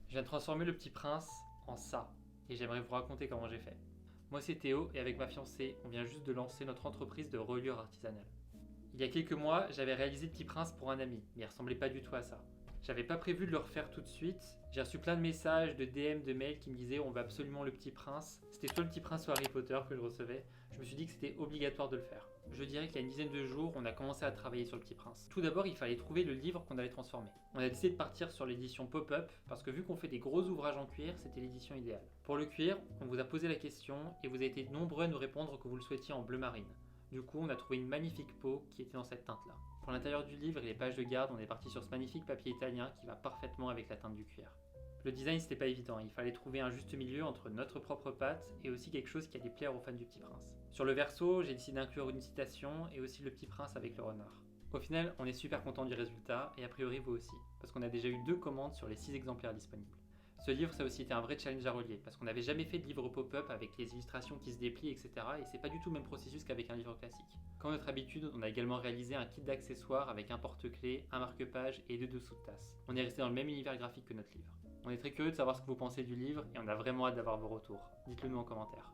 Je viens de transformer Le Petit Prince en ça, et j'aimerais vous raconter comment j'ai fait. Moi c'est Théo, et avec ma fiancée, on vient juste de lancer notre entreprise de reliure artisanale. Il y a quelques mois, j'avais réalisé Le Petit Prince pour un ami, mais il ressemblait pas du tout à ça. J'avais pas prévu de le refaire tout de suite. J'ai reçu plein de messages, de DM, de mails qui me disaient on veut absolument le Petit Prince. C'était soit le Petit Prince soit Harry Potter que je recevais. Je me suis dit que c'était obligatoire de le faire. Je dirais qu'il y a une dizaine de jours, on a commencé à travailler sur le Petit Prince. Tout d'abord, il fallait trouver le livre qu'on allait transformer. On a décidé de partir sur l'édition pop-up parce que vu qu'on fait des gros ouvrages en cuir, c'était l'édition idéale. Pour le cuir, on vous a posé la question et vous avez été nombreux à nous répondre que vous le souhaitiez en bleu marine. Du coup, on a trouvé une magnifique peau qui était dans cette teinte-là. Pour l'intérieur du livre et les pages de garde, on est parti sur ce magnifique papier italien qui va parfaitement avec la teinte du cuir. Le design, c'était pas évident, il fallait trouver un juste milieu entre notre propre patte et aussi quelque chose qui allait plaire aux fans du Petit Prince. Sur le verso, j'ai décidé d'inclure une citation et aussi le Petit Prince avec le renard. Au final, on est super content du résultat et a priori vous aussi, parce qu'on a déjà eu 2 commandes sur les 6 exemplaires disponibles. Ce livre, ça a aussi été un vrai challenge à relier, parce qu'on n'avait jamais fait de livre pop-up avec les illustrations qui se déplient, etc. Et c'est pas du tout le même processus qu'avec un livre classique. Comme notre habitude, on a également réalisé un kit d'accessoires avec un porte-clés, un marque-page et 2 dessous de tasse. On est resté dans le même univers graphique que notre livre. On est très curieux de savoir ce que vous pensez du livre et on a vraiment hâte d'avoir vos retours. Dites-le nous en commentaire.